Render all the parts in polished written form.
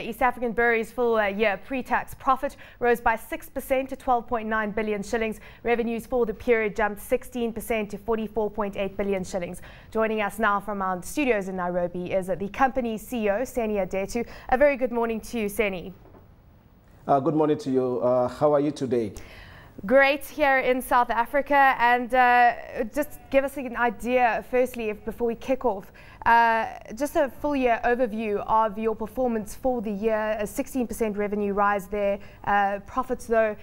East African Breweries full year pre-tax profit rose by 6% to 12.9 billion shillings. Revenues for the period jumped 16% to 44.8 billion shillings. Joining us now from our studios in Nairobi is the company's CEO, Seni Adetu. A very good morning to you, Seni. Good morning to you. How are you today? Great here in South Africa, and just give us an idea, firstly, before we kick off, just a full year overview of your performance for the year. A 16% revenue rise there, profits though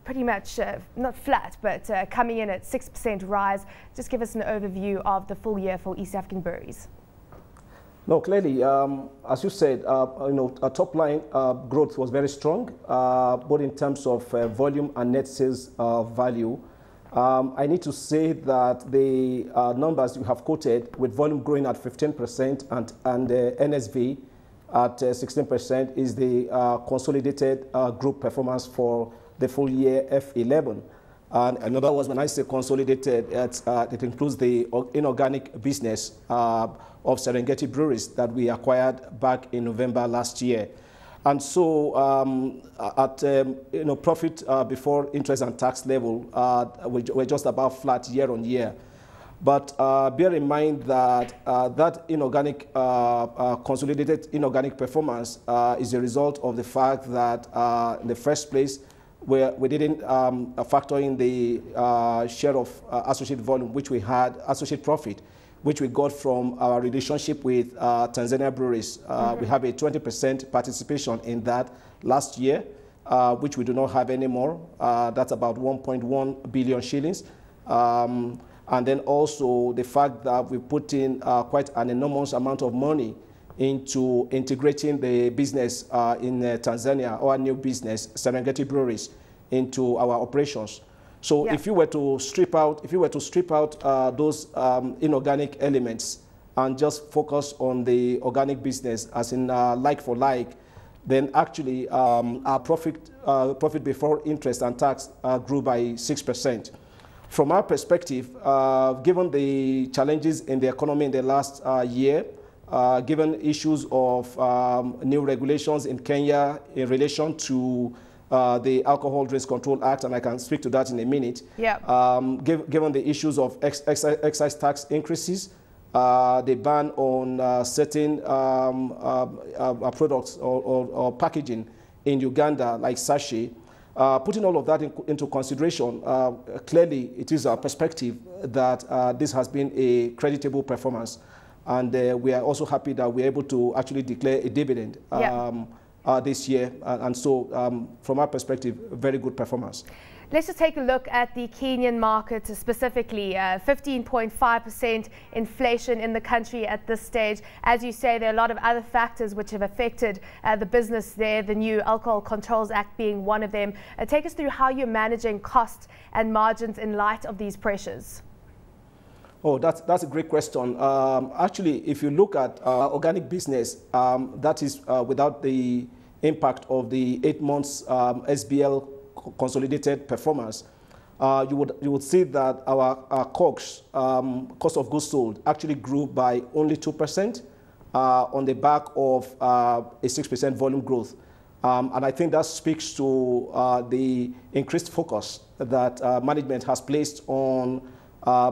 pretty much not flat, but coming in at 6% rise. Just give us an overview of the full year for East African Breweries. No, clearly, as you said, our top line growth was very strong, both in terms of volume and net sales value. I need to say that the numbers you have quoted, with volume growing at 15% and NSV at 16%, is the consolidated group performance for the full year F11. And another was, when I say consolidated, it includes the inorganic business of Serengeti Breweries that we acquired back in November last year. And so at profit before interest and tax level, we're just about flat year on year. But bear in mind that that inorganic, consolidated inorganic performance is a result of the fact that in the first place, we didn't factor in the share of associate volume, which we had, associate profit, which we got from our relationship with Tanzania Breweries. We have a 20% participation in that last year, which we do not have anymore. That's about 1.1 billion shillings. And then also the fact that we put in quite an enormous amount of money into integrating the business in Tanzania, our new business, Serengeti Breweries, into our operations. So if you were to strip out, those inorganic elements and just focus on the organic business, as in like for like, then actually our profit before interest and tax grew by 6%. From our perspective, given the challenges in the economy in the last year, given issues of new regulations in Kenya in relation to the Alcohol Drinks Control Act, and I can speak to that in a minute. Given the issues of excise tax increases, the ban on certain products or packaging in Uganda, like sachet, putting all of that into consideration, clearly it is our perspective that this has been a creditable performance. And we are also happy that we're able to actually declare a dividend this year. And so from our perspective, very good performance. Let's just take a look at the Kenyan market specifically. 15.5% inflation in the country at this stage. As you say, there are a lot of other factors which have affected the business there, the new Alcohol Controls Act being one of them. Take us through how you're managing costs and margins in light of these pressures. Oh, that's a great question. Actually, if you look at organic business, that is without the impact of the 8 months SBL consolidated performance, you would see that our COGS, cost of goods sold, actually grew by only 2% on the back of a 6% volume growth. And I think that speaks to the increased focus that management has placed on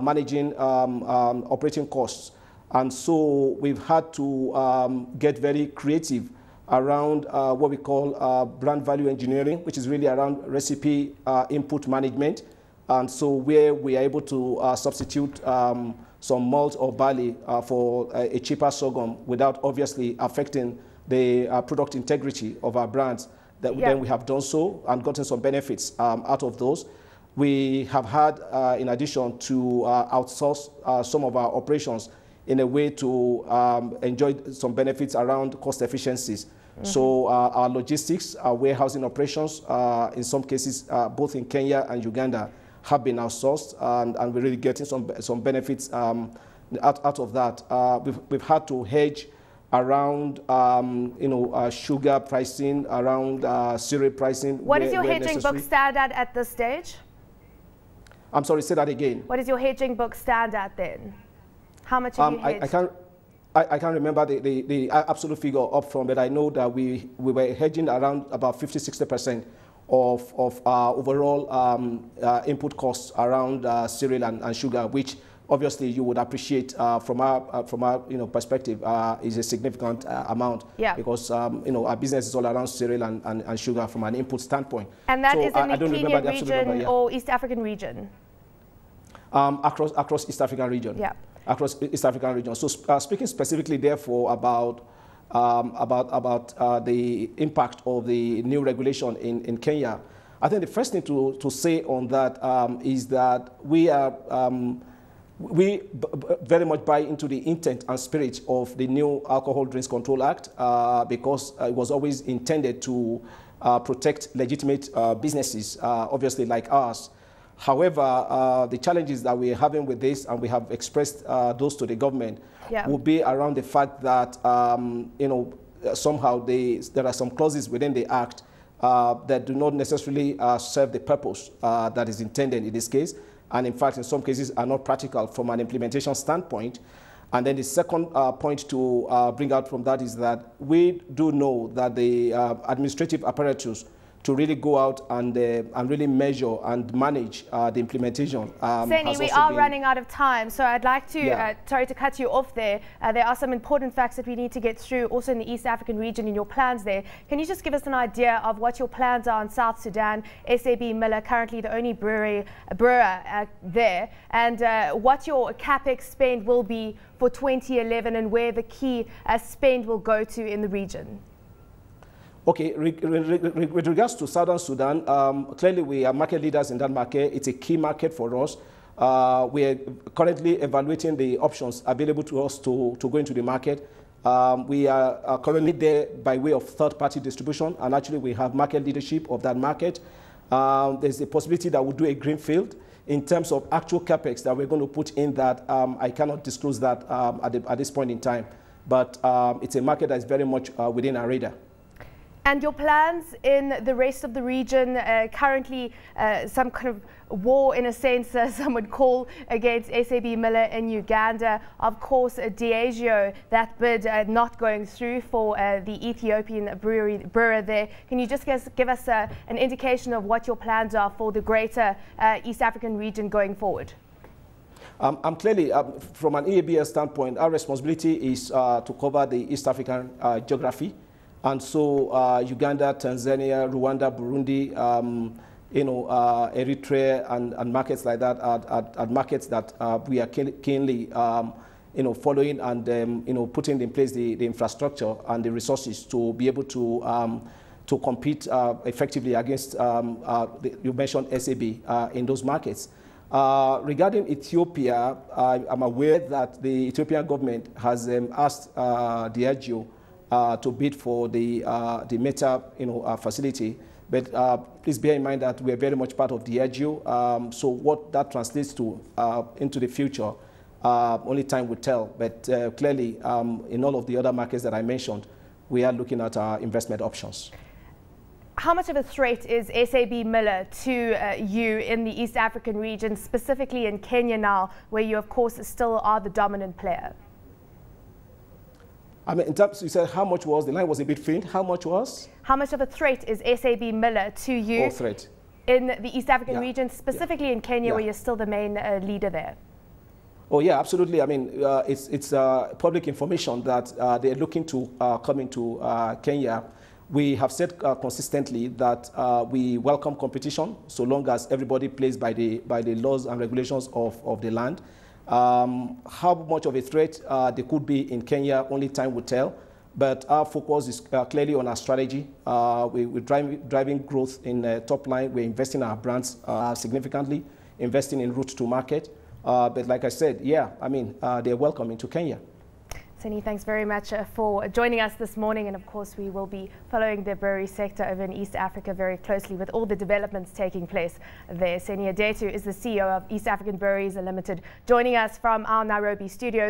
managing operating costs. And so we've had to get very creative around what we call brand value engineering, which is really around recipe input management. And so where we are able to substitute some malt or barley for a cheaper sorghum without obviously affecting the product integrity of our brands, then we have done so and gotten some benefits out of those. We have had, in addition to outsource some of our operations in a way to enjoy some benefits around cost efficiencies. So our logistics, our warehousing operations, in some cases, both in Kenya and Uganda, have been outsourced, and we're really getting some benefits out of that. We've had to hedge around sugar pricing, around cereal pricing. What does your hedging book stand at this stage? I'm sorry, say that again. What does your hedging book stand at then? How much have you hedged? I can't remember the absolute figure up front, but I know that we were hedging around about 50–60% of our overall input costs around cereal and sugar, which obviously you would appreciate from our perspective is a significant amount. Yeah. Because our business is all around cereal and sugar from an input standpoint. And that is in the Kenyan region or East African region? Across East African region. Yeah. Across East African region. So speaking specifically, therefore, about the impact of the new regulation in Kenya, I think the first thing to say on that is that we very much buy into the intent and spirit of the new Alcohol Drinks Control Act because it was always intended to protect legitimate businesses, obviously like ours. However, the challenges that we're having with this, and we have expressed those to the government, will be around the fact that somehow there are some clauses within the act that do not necessarily serve the purpose that is intended in this case, and in fact, in some cases, are not practical from an implementation standpoint. And then the second point to bring out from that is that we do know that the administrative apparatus to really go out and really measure and manage the implementation. Seni, we are running out of time, so I'd like to, sorry to cut you off there. There are some important facts that we need to get through also in the East African region in your plans there. Can you just give us an idea of what your plans are in South Sudan, SAB Miller, currently the only brewer there, and what your capex spend will be for 2011 and where the key spend will go to in the region? Okay, with regards to Southern Sudan, clearly we are market leaders in that market. It's a key market for us. We are currently evaluating the options available to us to go into the market. We are currently there by way of third-party distribution, and actually we have market leadership of that market. There's a possibility that we'll do a greenfield. In terms of actual capex that we're going to put in that, I cannot disclose that at this point in time. But it's a market that is very much within our radar. And your plans in the rest of the region, currently some kind of war in a sense, some would call, against SAB Miller in Uganda. Of course, Diageo, that bid not going through for the Ethiopian brewer there. Can you just give us an indication of what your plans are for the greater East African region going forward? Clearly, from an EABS standpoint, our responsibility is to cover the East African geography. And so Uganda, Tanzania, Rwanda, Burundi, Eritrea and markets like that are markets that we are keenly following and putting in place the infrastructure and the resources to be able to compete effectively against you mentioned SAB in those markets. Regarding Ethiopia, I'm aware that the Ethiopian government has asked Diageo to bid for the Meta facility, but please bear in mind that we are very much part of Diageo. So what that translates to into the future, only time will tell. But clearly, in all of the other markets that I mentioned, we are looking at our investment options. How much of a threat is SAB Miller to you in the East African region, specifically in Kenya now, where you, of course, still are the dominant player? I mean, in terms, you said how much was, the line was a bit faint, how much was? How much of a threat is SAB Miller to you in the East African region, specifically in Kenya, where you're still the main leader there? Oh yeah, absolutely. I mean, it's public information that they're looking to come into Kenya. We have said consistently that we welcome competition so long as everybody plays by the laws and regulations of the land. How much of a threat there could be in Kenya, only time will tell. But our focus is clearly on our strategy. We're driving growth in top line. We're investing in our brands significantly, investing in route to market. But like I said, yeah, I mean, they're welcome into Kenya. Seni, thanks very much for joining us this morning. And of course, we will be following the brewery sector over in East Africa very closely with all the developments taking place there. Seni Adetu is the CEO of East African Breweries Limited, joining us from our Nairobi studios.